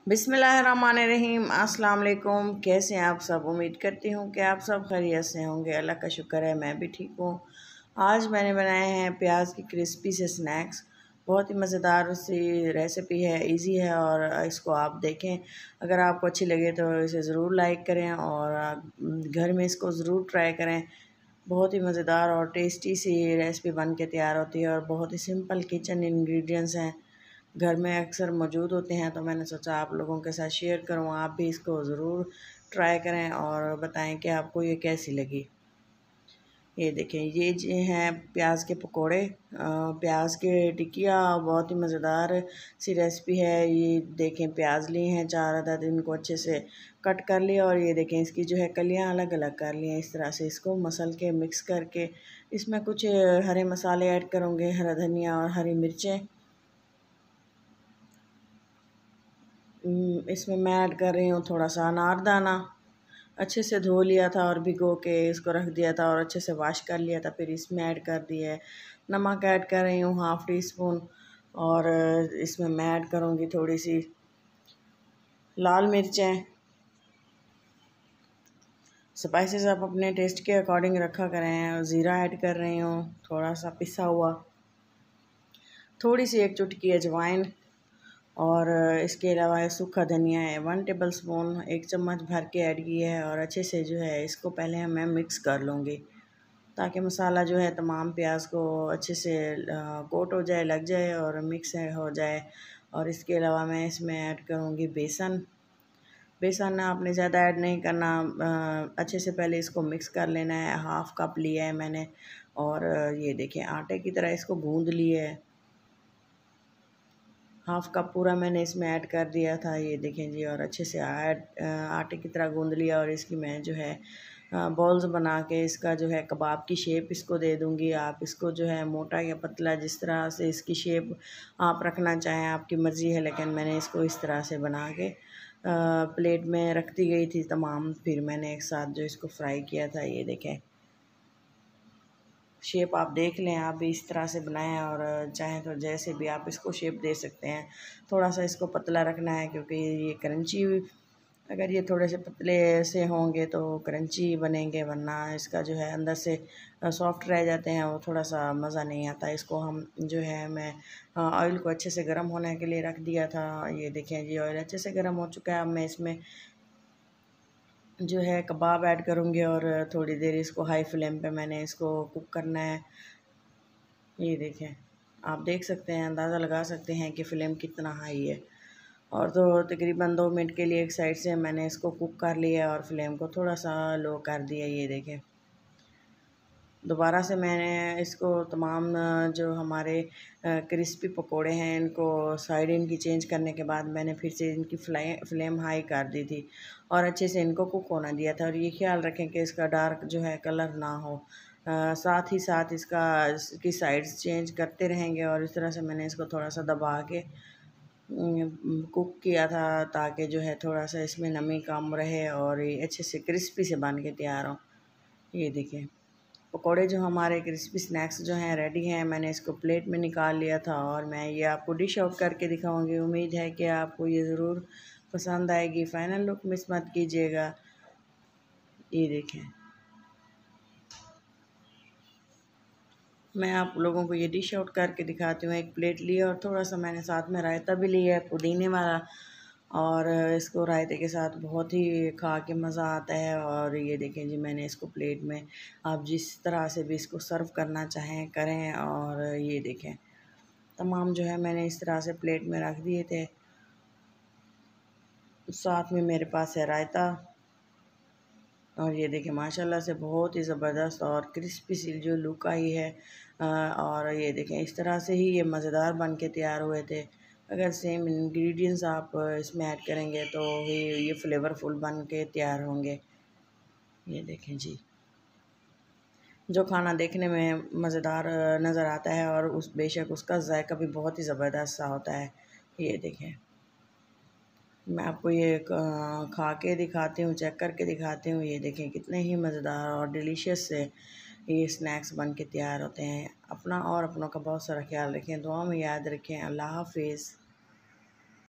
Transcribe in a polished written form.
बिस्मिल्लाहिर्रहमानिर्रहीम। अस्सलाम वालेकुम। कैसे हैं आप सब? उम्मीद करती हूँ कि आप सब खैरियत से होंगे। अल्लाह का शुक्र है, मैं भी ठीक हूँ। आज मैंने बनाए हैं प्याज की क्रिस्पी से स्नैक्स। बहुत ही मज़ेदार सी रेसिपी है, इजी है और इसको आप देखें। अगर आपको अच्छी लगे तो इसे ज़रूर लाइक करें और घर में इसको ज़रूर ट्राई करें। बहुत ही मज़ेदार और टेस्टी सी रेसिपी बन के तैयार होती है और बहुत ही सिंपल किचन इंग्रेडिएंट्स हैं, घर में अक्सर मौजूद होते हैं। तो मैंने सोचा आप लोगों के साथ शेयर करूं। आप भी इसको ज़रूर ट्राई करें और बताएं कि आपको ये कैसी लगी। ये देखें, ये जो हैं प्याज के पकोड़े, प्याज के टिकिया। बहुत ही मज़ेदार सी रेसिपी है। ये देखें, प्याज लिए हैं 4 अदद, इनको अच्छे से कट कर लिया और ये देखें इसकी जो है कलियां अलग अलग कर ली हैं। इस तरह से इसको मसल के मिक्स करके इसमें कुछ हरे मसाले ऐड करूँगे, हरा धनिया और हरी मिर्चें। इसमें मैं ऐड कर रही हूँ थोड़ा सा अनारदाना। अच्छे से धो लिया था और भिगो के इसको रख दिया था और अच्छे से वॉश कर लिया था, फिर इसमें ऐड कर दिया है। नमक ऐड कर रही हूँ हाफ़ टी स्पून और इसमें मैं ऐड करूँगी थोड़ी सी लाल मिर्चें। स्पाइसेस आप अपने टेस्ट के अकॉर्डिंग रखा करें। ज़ीरा ऐड कर रही हूँ, थोड़ा सा पिसा हुआ, थोड़ी सी 1 चुटकी अजवाइन और इसके अलावा सूखा धनिया है 1 टेबल स्पून, 1 चम्मच भर के ऐड किया है। और अच्छे से जो है इसको पहले मैं मिक्स कर लूँगी ताकि मसाला जो है तमाम प्याज को अच्छे से कोट हो जाए, लग जाए और मिक्स हो जाए। और इसके अलावा मैं इसमें ऐड करूँगी बेसन। बेसन आपने ज़्यादा ऐड नहीं करना, अच्छे से पहले इसको मिक्स कर लेना है। हाफ़ कप लिया है मैंने और ये देखिए आटे की तरह इसको गूँध लिया है। हाफ़ कप पूरा मैंने इसमें ऐड कर दिया था, ये देखें जी। और अच्छे से आटे की तरह गूँध लिया और इसकी मैं जो है बॉल्स बना के इसका जो है कबाब की शेप इसको दे दूँगी। आप इसको जो है मोटा या पतला जिस तरह से इसकी शेप आप रखना चाहें, आपकी मर्ज़ी है। लेकिन मैंने इसको इस तरह से बना के प्लेट में रखती गई थी तमाम, फिर मैंने एक साथ जो इसको फ्राई किया था। ये देखें, शेप आप देख लें, आप भी इस तरह से बनाएं और चाहें तो जैसे भी आप इसको शेप दे सकते हैं। थोड़ा सा इसको पतला रखना है क्योंकि ये क्रंची, अगर ये थोड़े से पतले से होंगे तो क्रंची बनेंगे, वरना इसका जो है अंदर से सॉफ्ट रह जाते हैं, वो थोड़ा सा मज़ा नहीं आता। इसको हम जो है मैं ऑयल को अच्छे से गर्म होने के लिए रख दिया था। ये देखें जी, ऑयल अच्छे से गर्म हो चुका है। अब मैं इसमें जो है कबाब ऐड करूँगी और थोड़ी देर इसको हाई फ्लेम पे मैंने इसको कुक करना है। ये देखें, आप देख सकते हैं, अंदाज़ा लगा सकते हैं कि फ़्लेम कितना हाई है। और तो तकरीबन 2 मिनट के लिए एक साइड से मैंने इसको कुक कर लिया और फ्लेम को थोड़ा सा लो कर दिया। ये देखें, दोबारा से मैंने इसको तमाम जो हमारे क्रिस्पी पकोड़े हैं इनको साइड इनकी चेंज करने के बाद मैंने फिर से इनकी फ्लेम हाई कर दी थी और अच्छे से इनको कुक होना दिया था। और ये ख्याल रखें कि इसका डार्क जो है कलर ना हो। साथ ही साथ इसकी साइड्स चेंज करते रहेंगे और इस तरह से मैंने इसको थोड़ा सा दबा के कुक किया था ताकि जो है थोड़ा सा इसमें नमी कम रहे और ये अच्छे से क्रिस्पी से बन के तैयार हो। ये देखिए, पकोड़े जो हमारे क्रिस्पी स्नैक्स जो हैं रेडी हैं। मैंने इसको प्लेट में निकाल लिया था और मैं ये आपको डिश आउट करके दिखाऊंगी। उम्मीद है कि आपको ये ज़रूर पसंद आएगी। फ़ाइनल लुक मिस मत कीजिएगा। ये देखें, मैं आप लोगों को ये डिश आउट करके दिखाती हूँ। एक प्लेट लिया और थोड़ा सा मैंने साथ में रायता भी लिया है पुदीने वाला और इसको रायते के साथ बहुत ही खा के मज़ा आता है। और ये देखें जी, मैंने इसको प्लेट में, आप जिस तरह से भी इसको सर्व करना चाहें करें। और ये देखें, तमाम जो है मैंने इस तरह से प्लेट में रख दिए थे। साथ में मेरे पास है रायता और ये देखिए माशाल्लाह से बहुत ही ज़बरदस्त और क्रिस्पी सी जो लुक आई है। और ये देखें, इस तरह से ही ये मज़ेदार बन के तैयार हुए थे। अगर सेम इंग्रेडिएंट्स आप इसमें ऐड करेंगे तो ये फ्लेवरफुल बन के तैयार होंगे। ये देखें जी, जो खाना देखने में मज़ेदार नज़र आता है और उस बेशक उसका जायका भी बहुत ही ज़बरदस्त सा होता है। ये देखें, मैं आपको ये खा के दिखाती हूँ, चेक करके दिखाती हूँ। ये देखें कितने ही मज़ेदार और डिलीशियस से ये स्नैक्स बन के तैयार होते हैं। अपना और अपनों का बहुत सारा ख्याल रखें, दुआ में याद रखें। अल्लाह हाफ़िज़।